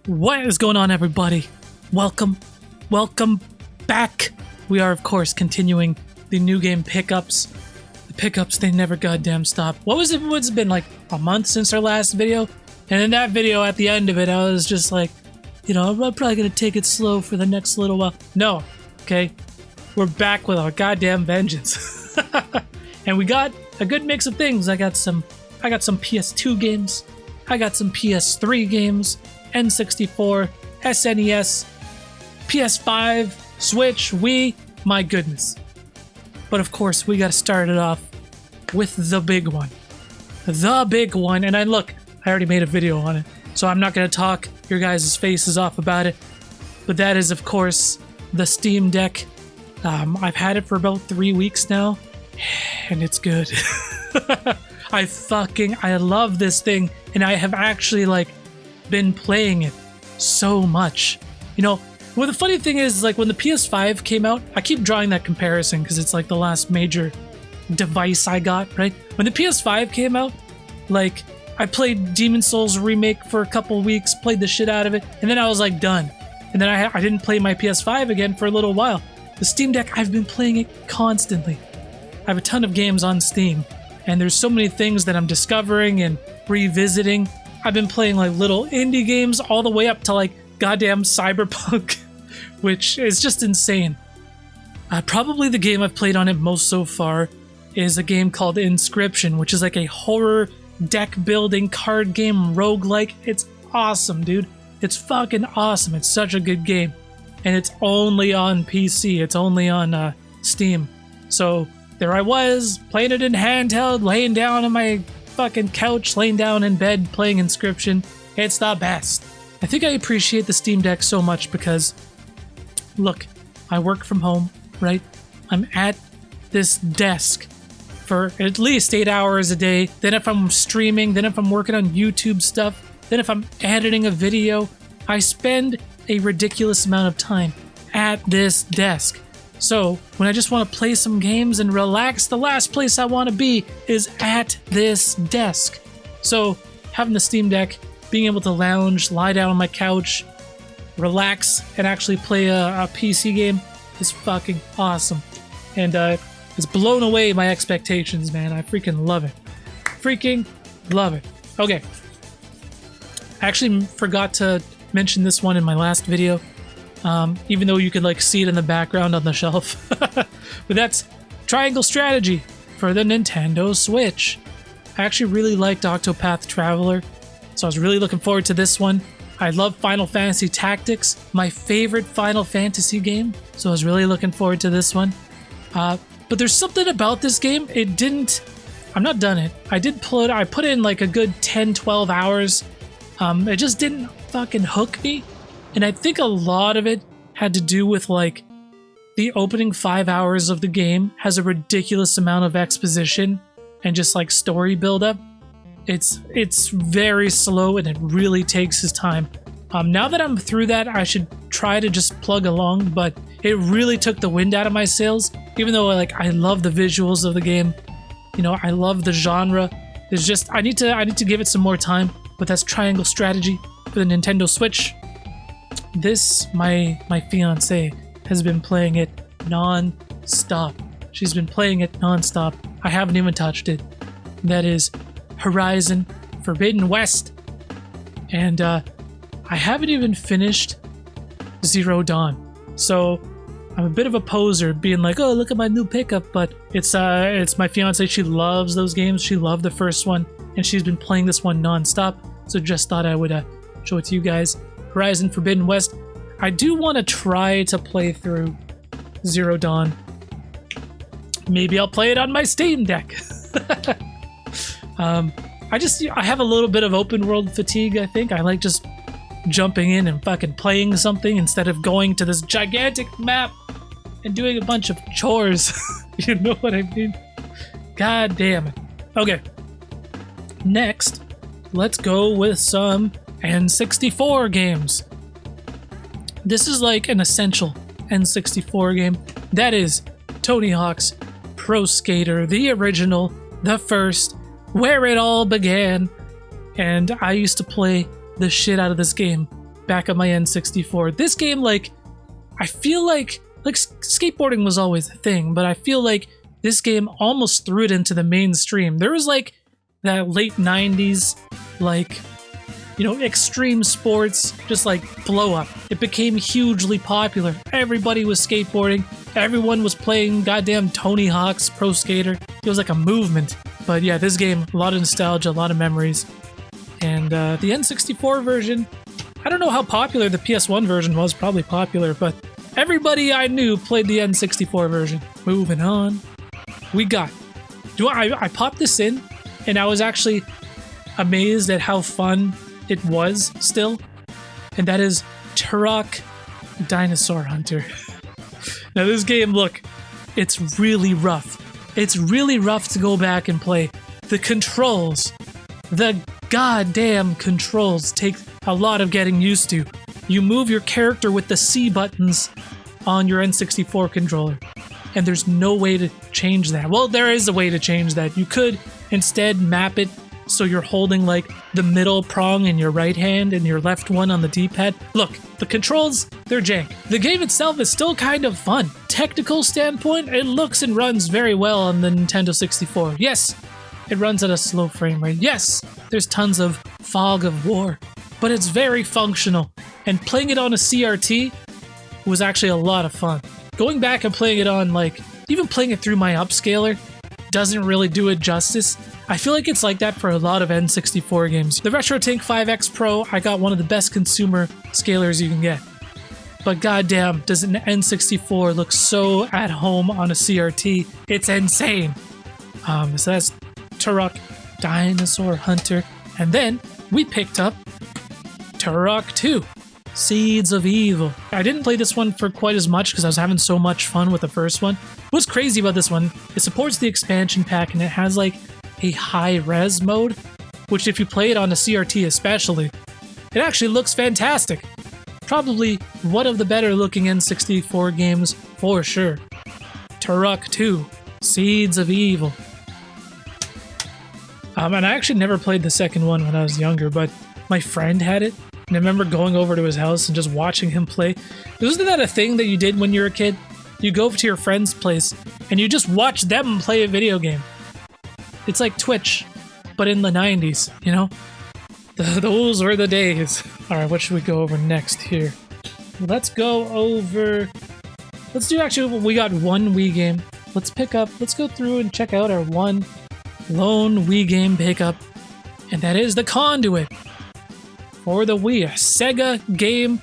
What is going on, everybody? Welcome back. We are, of course, continuing the new game pickups. The pickups, they never goddamn stop. What's it been, like a month since our last video? And in that video, at the end of it, I was just like, you know, I'm probably gonna take it slow for the next little while. No, okay? We're back with our goddamn vengeance. And we got a good mix of things. I got some PS2 games. I got some PS3 games. N64, SNES, PS5, Switch, Wii, my goodness. But of course, we gotta start it off with the big one. The big one, and I already made a video on it, so I'm not gonna talk your guys' faces off about it. But that is, of course, the Steam Deck. I've had it for about 3 weeks now, and it's good. I love this thing, and I have actually, been playing it so much. You know, well, the funny thing is, when the PS5 came out, I keep drawing that comparison because it's the last major device I got, right? When the PS5 came out, I played Demon's Souls remake for a couple weeks, played the shit out of it, and then I was done. And then I didn't play my PS5 again for a little while. The Steam Deck, I've been playing it constantly. I have a ton of games on Steam, and there's so many things that I'm discovering and revisiting. I've been playing little indie games all the way up to goddamn Cyberpunk, which is just insane. Probably the game I've played on it most so far is a game called Inscription, which is a horror deck building card game roguelike. It's awesome, dude. It's fucking awesome. It's such a good game. And it's only on PC. It's only on Steam. So there I was, playing it in handheld, laying down on my fucking couch, laying down in bed, playing Inscription. It's the best. I think I appreciate the Steam Deck so much because, look, I work from home, right? I'm at this desk for at least 8 hours a day. Then if I'm streaming, then if I'm working on YouTube stuff, then if I'm editing a video, I spend a ridiculous amount of time at this desk. So when I just want to play some games and relax, the last place I want to be is at this desk. So having the Steam Deck, being able to lounge, lie down on my couch, relax, and actually play a PC game is fucking awesome. And it's blown away my expectations, man. I freaking love it. Freaking love it. Okay. I actually forgot to mention this one in my last video. Even though you could see it in the background on the shelf. But that's Triangle Strategy for the Nintendo Switch. I actually really liked Octopath Traveler, so I was really looking forward to this one. I love Final Fantasy Tactics, my favorite Final Fantasy game, so I was really looking forward to this one. But there's something about this game, I'm not done it. I put in a good 10-12 hours. It just didn't fucking hook me. And I think a lot of it had to do with the opening 5 hours of the game has a ridiculous amount of exposition and just story buildup. It's very slow and it really takes its time. Now that I'm through that, I should try to just plug along, but it really took the wind out of my sails. Even though I love the visuals of the game, you know, I love the genre. It's just I need to give it some more time. But that's Triangle Strategy for the Nintendo Switch. My fiance has been playing it non-stop. She's been playing it non-stop. I haven't even touched it. That is Horizon Forbidden West. And I haven't even finished Zero Dawn. So I'm a bit of a poser being oh, look at my new pickup. But it's my fiance. She loves those games. She loved the first one. And she's been playing this one non-stop. So just thought I would show it to you guys. Horizon Forbidden West. I do want to try to play through Zero Dawn. Maybe I'll play it on my Steam Deck. I have a little bit of open world fatigue, I think. I like just jumping in and fucking playing something instead of going to this gigantic map and doing a bunch of chores. You know what I mean? God damn it. Okay. Next, let's go with some N64 games. This is an essential N64 game. That is Tony Hawk's Pro Skater, the original, the first, where it all began. And I used to play the shit out of this game back on my N64. This game, like, I feel like skateboarding was always a thing, but I feel like this game almost threw it into the mainstream. There was like that late 90s, like, you know, extreme sports, just like blow up. It became hugely popular. Everybody was skateboarding. Everyone was playing goddamn Tony Hawk's Pro Skater. It was like a movement. But yeah, this game, a lot of nostalgia, a lot of memories. And the N64 version, I don't know how popular the PS1 version was, probably popular, but everybody I knew played the N64 version. Moving on. We got, I popped this in, and I was actually amazed at how fun it was still, and that is Turok Dinosaur Hunter. Now this game, look, it's really rough. It's really rough to go back and play. The controls, the goddamn controls take a lot of getting used to. You move your character with the C buttons on your N64 controller, and there's no way to change that. Well, there is a way to change that. You could instead map it so you're holding like the middle prong in your right hand and your left one on the D-pad. Look, the controls, they're jank. The game itself is still kind of fun. Technical standpoint, it looks and runs very well on the Nintendo 64. Yes, it runs at a slow frame rate. Yes, there's tons of fog of war, but it's very functional. And playing it on a CRT was actually a lot of fun. Going back and playing it on, like, even playing it through my upscaler doesn't really do it justice. I feel like it's like that for a lot of N64 games. The RetroTink 5X Pro, I got one of the best consumer scalers you can get. But goddamn, does an N64 look so at home on a CRT? It's insane. So that's Turok Dinosaur Hunter. And then we picked up Turok 2. Seeds of Evil. I didn't play this one for quite as much because I was having so much fun with the first one. What's crazy about this one, it supports the expansion pack and it has like a high-res mode, which if you play it on a CRT especially, it actually looks fantastic. Probably one of the better looking N64 games for sure. Turok 2, Seeds of Evil. And I actually never played the second one when I was younger, but my friend had it. And I remember going over to his house and just watching him play. Wasn't that a thing that you did when you were a kid? You go over to your friend's place and you just watch them play a video game. It's like Twitch, but in the 90s, you know? Those were the days. Alright, what should we go over next here? Let's go over... Let's do actually, we got one Wii game. Let's go through and check out our one lone Wii game pickup. And that is the Conduit. For the Wii, a Sega game.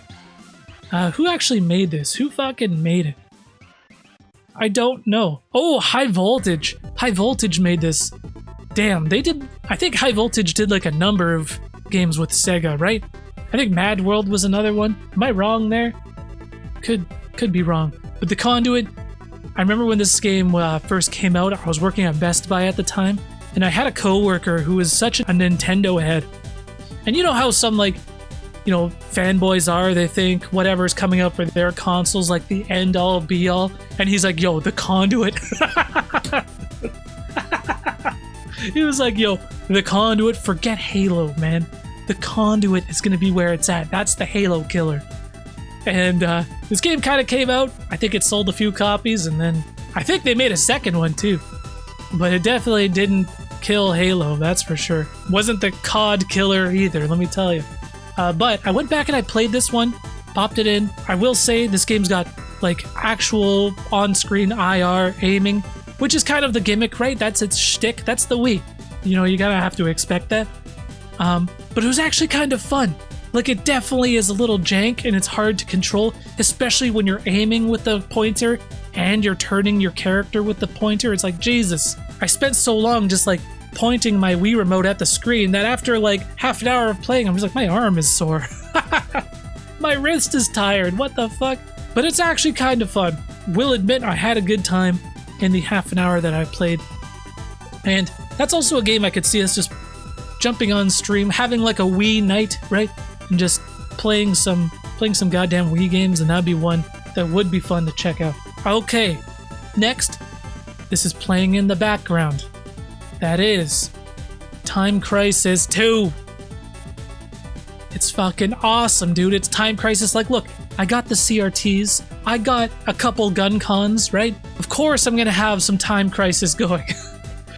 Who actually made this? Who fucking made it? I don't know. Oh, High Voltage. High Voltage made this. Damn, they did... I think High Voltage did like a number of games with Sega, right? I think Mad World was another one. Am I wrong there? Could be wrong. But the Conduit, I remember when this game first came out, I was working at Best Buy at the time, and I had a coworker who was such a Nintendo head. And you know how some, like, you know, fanboys are, they think whatever's coming up for their consoles like the end all be all. And he's like, yo, the Conduit. He was like, yo, the Conduit, forget Halo, man. The Conduit is going to be where it's at. That's the Halo killer. And this game kind of came out. I think it sold a few copies, and then I think they made a second one too. But it definitely didn't kill Halo, that's for sure. Wasn't the COD killer either, let me tell you. But I went back and I played this one, popped it in. I will say this game's got like actual on-screen IR aiming, which is kind of the gimmick, right? That's its shtick. That's the Wii. You know, you gotta have to expect that. But it was actually kind of fun. Like, it definitely is a little jank and it's hard to control, especially when you're aiming with the pointer and you're turning your character with the pointer. It's like, Jesus. I spent so long just like pointing my Wii remote at the screen that after like half an hour of playing, I'm just like, my arm is sore. My wrist is tired. What the fuck? But it's actually kind of fun. Will admit I had a good time in the half an hour that I played. And that's also a game I could see us just jumping on stream, having like a Wii night, right? And just playing some goddamn Wii games, and that'd be one that would be fun to check out. Okay, next, this is playing in the background. That is Time Crisis 2. It's fucking awesome, dude. It's Time Crisis. Like, look, I got the CRTs. I got a couple gun cons, right? Of course I'm gonna have some Time Crisis going.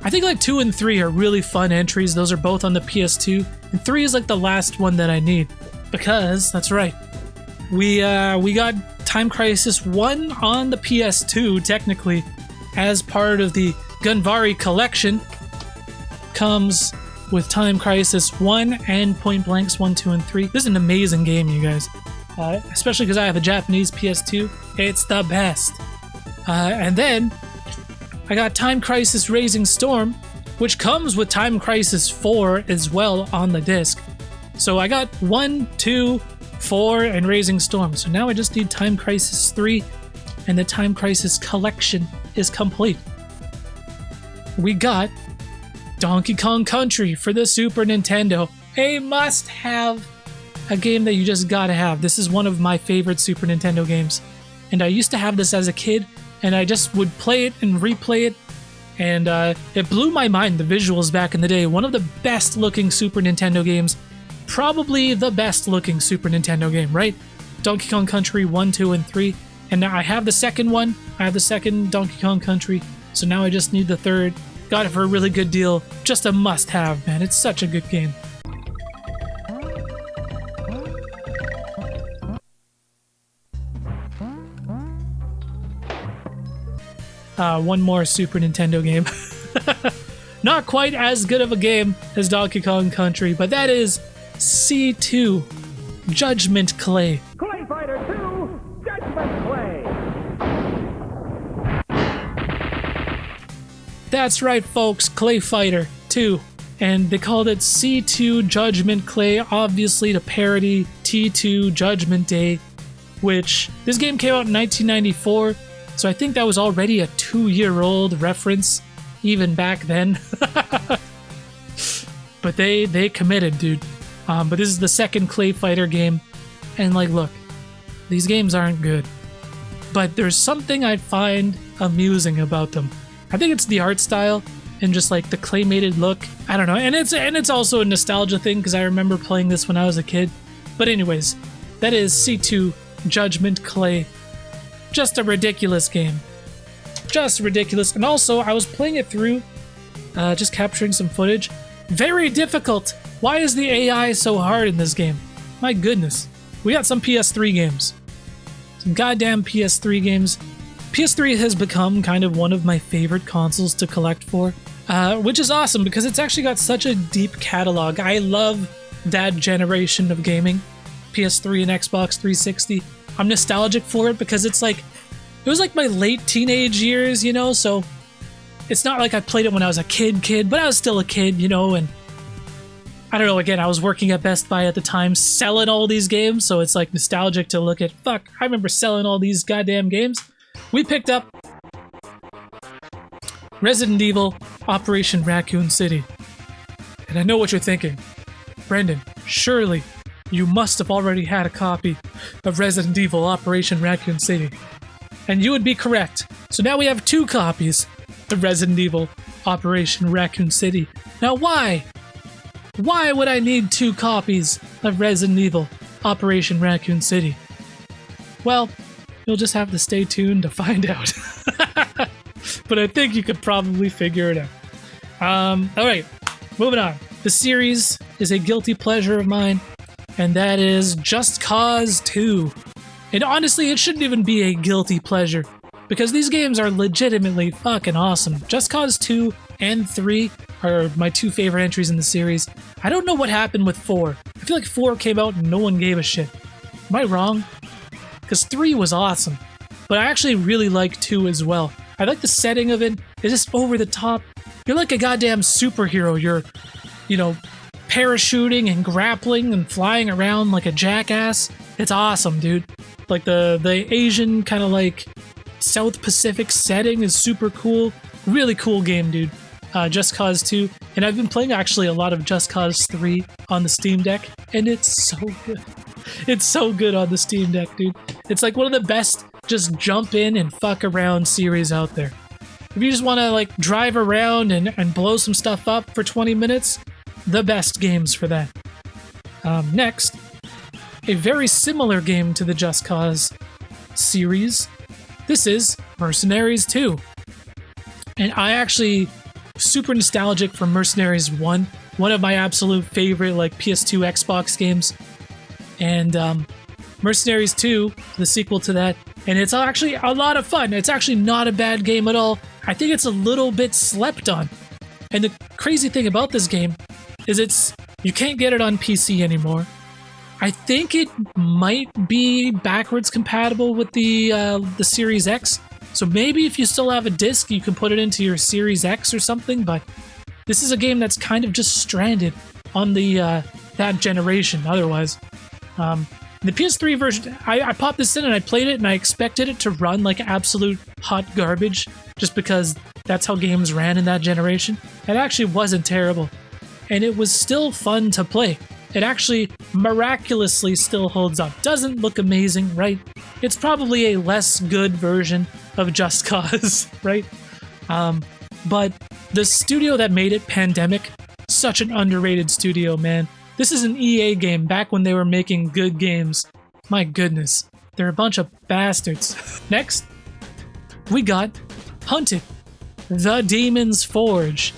I think like 2 and 3 are really fun entries. Those are both on the PS2. And 3 is like the last one that I need. Because, that's right, we got Time Crisis 1 on the PS2, technically, as part of the Gunvari collection. Comes with Time Crisis 1 and Point Blanks 1, 2, and 3. This is an amazing game, you guys. Especially because I have a Japanese PS2. It's the best. And then, I got Time Crisis Raising Storm, which comes with Time Crisis 4 as well on the disc. So I got 1, 2, 4, and Raising Storm. So now I just need Time Crisis 3, and the Time Crisis collection is complete. We got Donkey Kong Country for the Super Nintendo. A must-have. A game that you just gotta have. This is one of my favorite Super Nintendo games. And I used to have this as a kid, and I just would play it and replay it. And it blew my mind, the visuals back in the day. One of the best looking Super Nintendo games. Probably the best looking Super Nintendo game, right? Donkey Kong Country 1, 2, and 3. And now I have the second one. I have the second Donkey Kong Country. So now I just need the third. Got it for a really good deal. Just a must-have, man. It's such a good game. One more Super Nintendo game. Not quite as good of a game as Donkey Kong Country, but that is C2 Judgment Clay. Clay Fighter 2 Judgment Clay. That's right, folks, Clay Fighter 2. And they called it C2 Judgment Clay, obviously to parody T2 Judgment Day, which this game came out in 1994, so I think that was already a 2-year-old reference, even back then. But they committed, dude. But this is the second Clay Fighter game, and like, look, these games aren't good, but there's something I find amusing about them. I think it's the art style and just like the claymated look. I don't know, and it's also a nostalgia thing because I remember playing this when I was a kid. But anyways, that is C2 Judgment Clay. Just a ridiculous game. Just ridiculous. And also, I was playing it through, just capturing some footage. Very difficult. Why is the AI so hard in this game? My goodness. We got some PS3 games. Some goddamn PS3 games. PS3 has become kind of one of my favorite consoles to collect for, which is awesome because it's actually got such a deep catalog. I love that generation of gaming, PS3 and Xbox 360. I'm nostalgic for it because it was like my late teenage years, you know, so it's not like I played it when I was a kid, but I was still a kid, you know, and I don't know, again, I was working at Best Buy at the time selling all these games, so it's like nostalgic to look at, fuck, I remember selling all these goddamn games. We picked up Resident Evil Operation Raccoon City. And I know what you're thinking. Brendan, surely you must have already had a copy of Resident Evil Operation Raccoon City. And you would be correct. So now we have 2 copies of Resident Evil Operation Raccoon City. Now why? Why would I need 2 copies of Resident Evil Operation Raccoon City? Well, you'll just have to stay tuned to find out. But I think you could probably figure it out. Alright, moving on. The series is a guilty pleasure of mine, and that is Just Cause 2. And honestly, it shouldn't even be a guilty pleasure, because these games are legitimately fucking awesome. Just Cause 2 and 3 are my 2 favorite entries in the series. I don't know what happened with 4. I feel like 4 came out and no one gave a shit. Am I wrong? Because 3 was awesome, but I actually really like 2 as well. I like the setting of it. It's just over the top. You're like a goddamn superhero. You're, you know, parachuting and grappling and flying around like a jackass. It's awesome, dude. Like the Asian kind of like South Pacific setting is super cool. Really cool game, dude. Just Cause 2. And I've been playing actually a lot of Just Cause 3 on the Steam Deck, and it's so good. It's so good on the Steam Deck, dude. It's like one of the best just jump in and fuck around series out there. If you just want to like drive around and blow some stuff up for 20 minutes, the best games for that. Next, a very similar game to the Just Cause series. This is Mercenaries 2. And I actually super nostalgic for Mercenaries 1, one of my absolute favorite like PS2 Xbox games. And Mercenaries 2, the sequel to that, and it's actually a lot of fun. It's actually not a bad game at all. I think it's a little bit slept on. And the crazy thing about this game is you can't get it on PC anymore. I think it might be backwards compatible with the Series X. So maybe if you still have a disc, you can put it into your Series X or something. But this is a game that's kind of just stranded on the that generation. Otherwise, the PS3 version, I popped this in and I played it, and I expected it to run like absolute hot garbage, just because that's how games ran in that generation. It actually wasn't terrible, and it was still fun to play. It actually miraculously still holds up. Doesn't look amazing, right? It's probably a less good version of Just Cause, right? But the studio that made it, Pandemic, such an underrated studio, man. This is an EA game back when they were making good games. My goodness, they're a bunch of bastards. Next, we got Hunted, The Demon's Forge.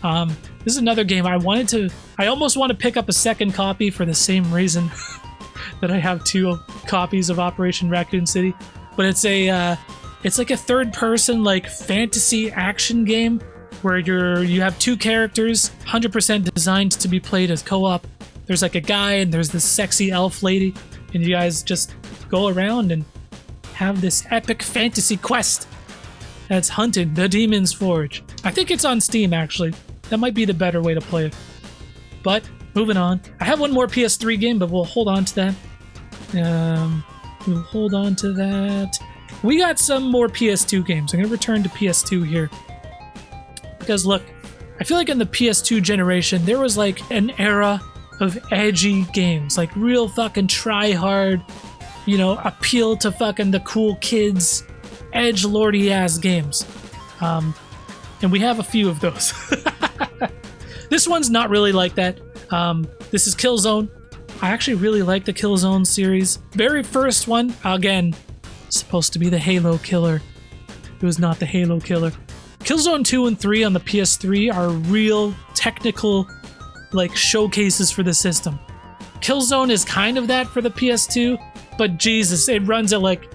This is another game I almost want to pick up a second copy for the same reason that I have 2 copies of Operation Raccoon City. But it's like a third-person like fantasy action game where you have 2 characters, 100% designed to be played as co-op. There's like a guy and there's this sexy elf lady, and you guys just go around and have this epic fantasy quest. That's Hunted, The Demon's Forge. I think it's on Steam, actually. That might be the better way to play it. But, moving on. I have one more PS3 game, but we'll hold on to that. We got some more PS2 games. I'm going to return to PS2 here. Because, look, I feel like in the PS2 generation, there was like an era of edgy games. Like real fucking try-hard, appeal to fucking the cool kids, edgelordy ass games. And we have a few of those. This one's not really like that. This is Killzone. I actually really like the Killzone series. Very first one, again, supposed to be the Halo killer. It was not the Halo killer. Killzone 2 and 3 on the PS3 are real technical like showcases for the system. Killzone is kind of that for the PS2, but Jesus, it runs at like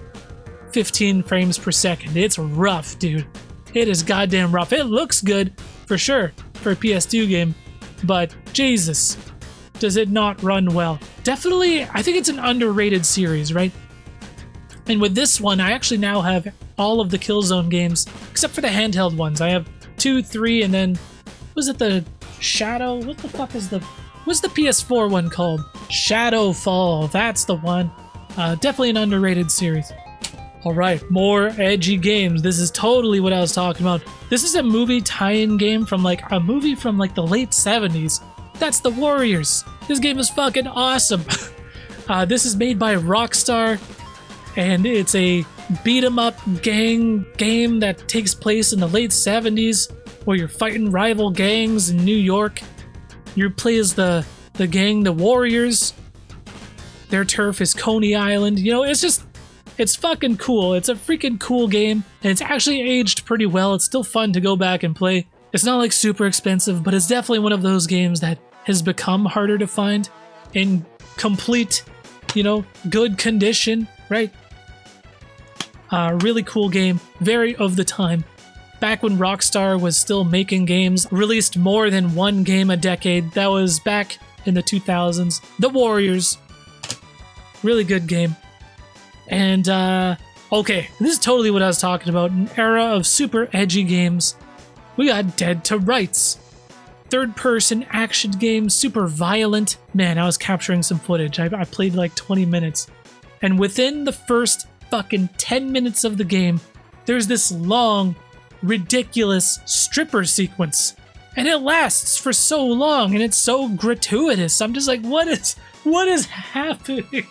15 frames per second. It's rough, dude. It is goddamn rough. It looks good, for sure, for a PS2 game, but Jesus, does it not run well. Definitely, I think it's an underrated series, right? And with this one, I actually now have all of the Killzone games, except for the handheld ones. I have 2, 3, and then, was it the Shadow? What the fuck is what's the PS4 one called? Shadowfall, that's the one. Definitely an underrated series. Alright, more edgy games. This is totally what I was talking about. This is a movie tie-in game from like the late 70s. That's The Warriors. This game is fucking awesome. This is made by Rockstar, and it's a beat-em-up gang game that takes place in the late 70s, where you're fighting rival gangs in New York. You play as the gang, the Warriors. Their turf is Coney Island. It's fucking cool. It's a freaking cool game, and it's actually aged pretty well. It's still fun to go back and play. It's not like super expensive, but it's definitely one of those games that has become harder to find in complete, good condition, right? Really cool game. Very of the time. Back when Rockstar was still making games, released more than one game a decade. That was back in the 2000s. The Warriors. Really good game. And, okay, this is totally what I was talking about. An era of super edgy games. We got Dead to Rights. Third-person action game, super violent. Man, I was capturing some footage. I played like 20 minutes. And within the first fucking 10 minutes of the game, there's this long, ridiculous stripper sequence. And it lasts for so long, and it's so gratuitous. I'm just like, what is happening?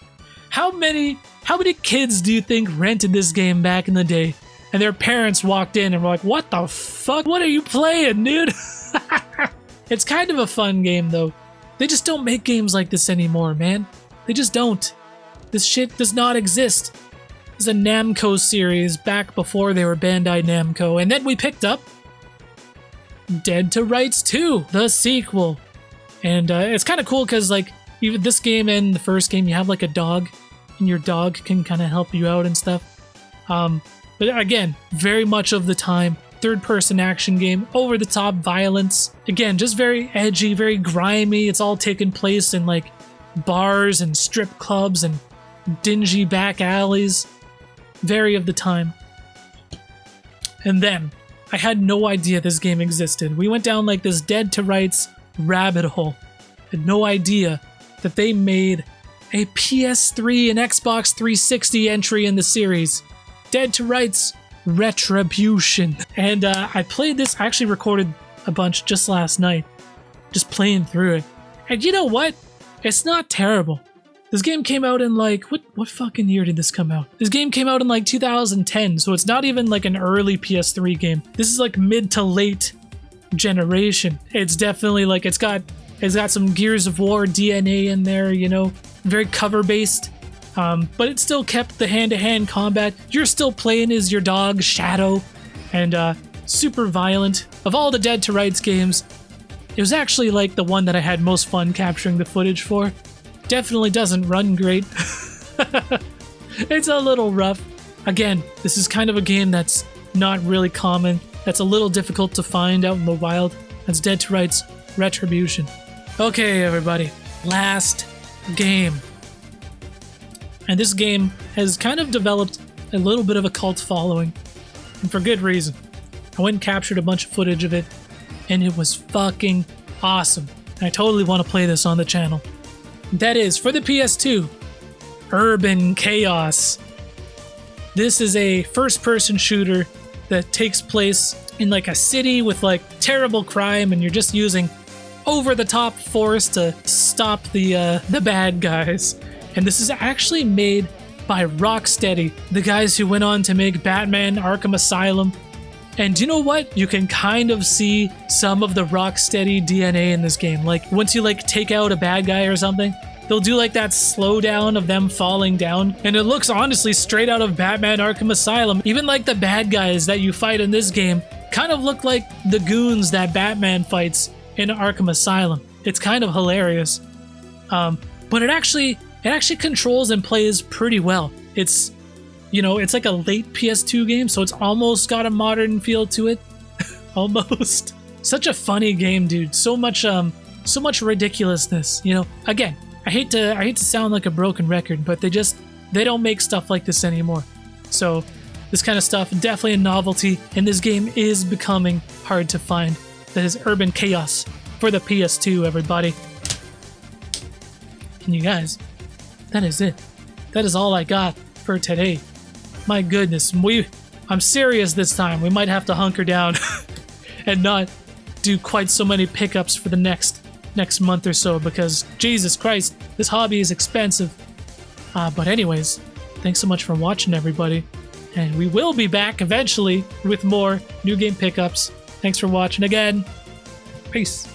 How many kids do you think rented this game back in the day? And their parents walked in and were like, what the fuck? What are you playing, dude? It's kind of a fun game, though. They just don't make games like this anymore, man. They just don't. This shit does not exist. It's a Namco series back before they were Bandai Namco. And then we picked up Dead to Rights 2, the sequel. And it's kind of cool because, like, even this game and the first game, you have like a dog, and your dog can kind of help you out and stuff. But again, very much of the time, third-person action game, over-the-top violence. Again, just very edgy, very grimy. It's all taking place in like bars and strip clubs and dingy back alleys. Very of the time. And then, I had no idea this game existed. We went down like this Dead to Rights rabbit hole. Had no idea that they made a PS3 and Xbox 360 entry in the series. Dead to Rights Retribution. And I played this, I actually recorded a bunch just last night, just playing through it. And you know what? It's not terrible. This game came out in like, what fucking year did this come out? This game came out in like 2010, so it's not even like an early PS3 game. This is like mid to late generation. It's definitely like, it's got some Gears of War DNA in there, you know, very cover based. But it still kept the hand-to-hand combat. You're still playing as your dog, Shadow, and super violent. Of all the Dead to Rights games, it was actually like the one that I had most fun capturing the footage for. Definitely doesn't run great. It's a little rough. Again, this is kind of a game that's not really common. That's a little difficult to find out in the wild. That's Dead to Rights Retribution. Okay, everybody. Last game. And this game has kind of developed a little bit of a cult following. And for good reason. I went and captured a bunch of footage of it. And it was fucking awesome. And I totally want to play this on the channel. That is, for the PS2, Urban Chaos. This is a first-person shooter that takes place in like a city with like terrible crime, and you're just using over-the-top force to stop the bad guys. And this is actually made by Rocksteady, the guys who went on to make Batman Arkham Asylum. And you know what? You can kind of see some of the Rocksteady DNA in this game. Like, once you like take out a bad guy or something, they'll do like that slowdown of them falling down. And it looks honestly straight out of Batman Arkham Asylum. Even like the bad guys that you fight in this game kind of look like the goons that Batman fights in Arkham Asylum. It's kind of hilarious. But it actually controls and plays pretty well. It's, you know, it's like a late PS2 game, so it's almost got a modern feel to it. Almost. Such a funny game, dude. So much ridiculousness, you know. Again, I hate to sound like a broken record, but they don't make stuff like this anymore. So this kind of stuff, definitely a novelty, and this game is becoming hard to find. That is Urban Chaos for the PS2, everybody. And you guys, that is it. That is all I got for today. My goodness, I'm serious this time. We might have to hunker down and not do quite so many pickups for the next month or so, because Jesus Christ, this hobby is expensive. But anyways, thanks so much for watching, everybody. And we will be back eventually with more new game pickups. Thanks for watching again. Peace.